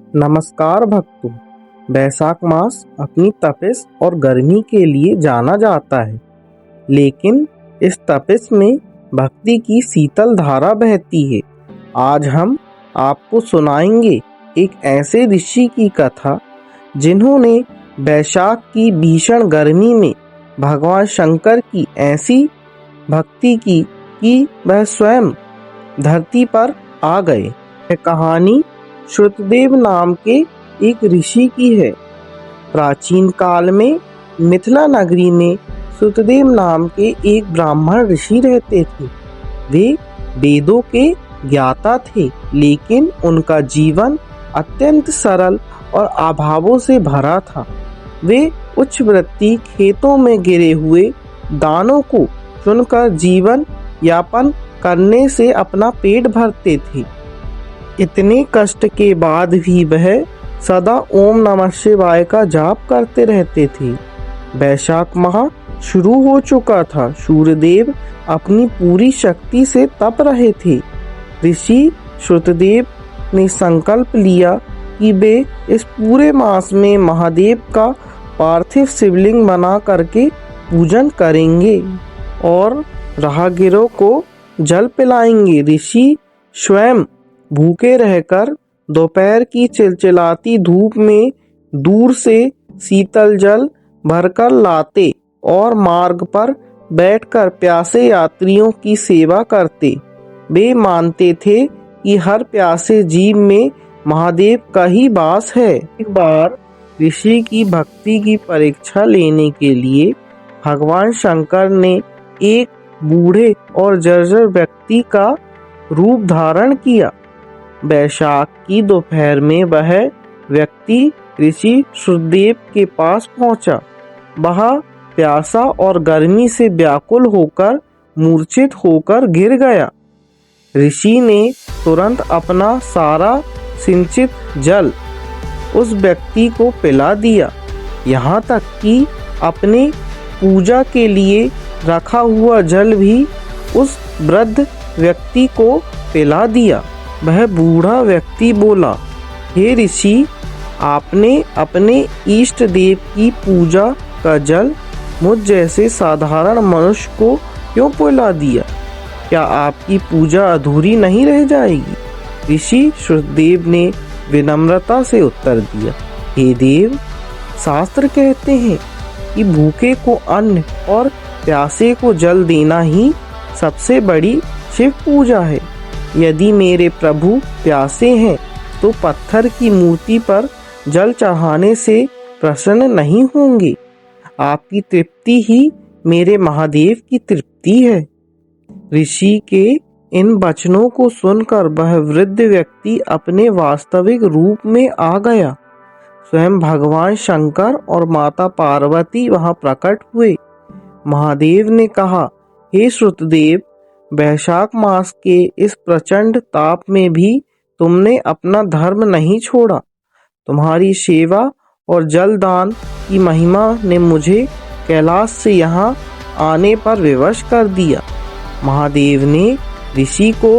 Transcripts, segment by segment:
नमस्कार भक्तों। बैसाख मास अपनी तपिश और गर्मी के लिए जाना जाता है, लेकिन इस तपिश में भक्ति की शीतल धारा बहती है। आज हम आपको सुनाएंगे एक ऐसे ऋषि की कथा जिन्होंने बैसाख की भीषण गर्मी में भगवान शंकर की ऐसी भक्ति की कि वह स्वयं धरती पर आ गए। यह कहानी श्रुतदेव नाम के एक ऋषि की है। प्राचीन काल में मिथिला नगरी में श्रुतदेव नाम के एक ब्राह्मण ऋषि रहते थे। वे वेदों के ज्ञाता थे, लेकिन उनका जीवन अत्यंत सरल और अभावों से भरा था। वे उच्च वृत्ति खेतों में गिरे हुए दानों को चुनकर जीवन यापन करने से अपना पेट भरते थे। इतने कष्ट के बाद भी वह सदा ओम नमः शिवाय का जाप करते रहते थे। बैसाख माह शुरू हो चुका था। सूर्यदेव अपनी पूरी शक्ति से तप रहे थे। ऋषि श्रुतदेव ने संकल्प लिया कि वे इस पूरे मास में महादेव का पार्थिव शिवलिंग बना करके पूजन करेंगे और राहगीरों को जल पिलाएंगे। ऋषि स्वयं भूखे रहकर दोपहर की चिलचिलाती धूप में दूर से शीतल जल भरकर लाते और मार्ग पर बैठकर प्यासे यात्रियों की सेवा करते। वे मानते थे कि हर प्यासे जीव में महादेव का ही वास है। एक बार ऋषि की भक्ति की परीक्षा लेने के लिए भगवान शंकर ने एक बूढ़े और जर्जर व्यक्ति का रूप धारण किया। बैसाख की दोपहर में वह व्यक्ति ऋषि श्रुतदेव के पास पहुंचा। वह प्यासा और गर्मी से व्याकुल होकर मूर्छित होकर गिर गया। ऋषि ने तुरंत अपना सारा सिंचित जल उस व्यक्ति को पिला दिया, यहाँ तक कि अपने पूजा के लिए रखा हुआ जल भी उस वृद्ध व्यक्ति को पिला दिया। वह बूढ़ा व्यक्ति बोला, हे ऋषि, आपने अपने इष्ट देव की पूजा का जल मुझ जैसे साधारण मनुष्य को क्यों पिला दिया? क्या आपकी पूजा अधूरी नहीं रह जाएगी? ऋषि श्रुतदेव ने विनम्रता से उत्तर दिया, हे देव, शास्त्र कहते हैं कि भूखे को अन्न और प्यासे को जल देना ही सबसे बड़ी शिव पूजा है। यदि मेरे प्रभु प्यासे हैं तो पत्थर की मूर्ति पर जल चढ़ाने से प्रसन्न नहीं होंगे। आपकी तृप्ति ही मेरे महादेव की तृप्ति है। ऋषि के इन वचनों को सुनकर वह वृद्ध व्यक्ति अपने वास्तविक रूप में आ गया। स्वयं भगवान शंकर और माता पार्वती वहां प्रकट हुए। महादेव ने कहा, हे श्रुतदेव, बैसाख मास के इस प्रचंड ताप में भी तुमने अपना धर्म नहीं छोड़ा। तुम्हारी सेवा और जलदान की महिमा ने मुझे कैलाश से यहाँ आने पर विवश कर दिया। महादेव ने ऋषि को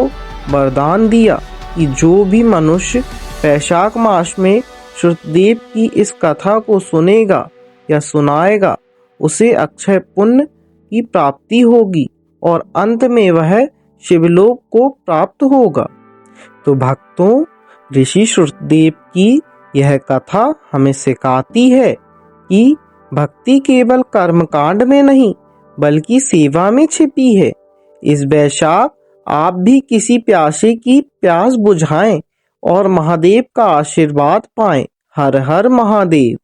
वरदान दिया कि जो भी मनुष्य बैसाख मास में श्रुतदेव की इस कथा को सुनेगा या सुनाएगा, उसे अक्षय पुण्य की प्राप्ति होगी और अंत में वह शिवलोक को प्राप्त होगा। तो भक्तों, ऋषि श्रुतदेव की यह कथा हमें सिखाती है कि भक्ति केवल कर्मकांड में नहीं बल्कि सेवा में छिपी है। इस बैसाख आप भी किसी प्यासे की प्यास बुझाएं और महादेव का आशीर्वाद पाएं। हर हर महादेव।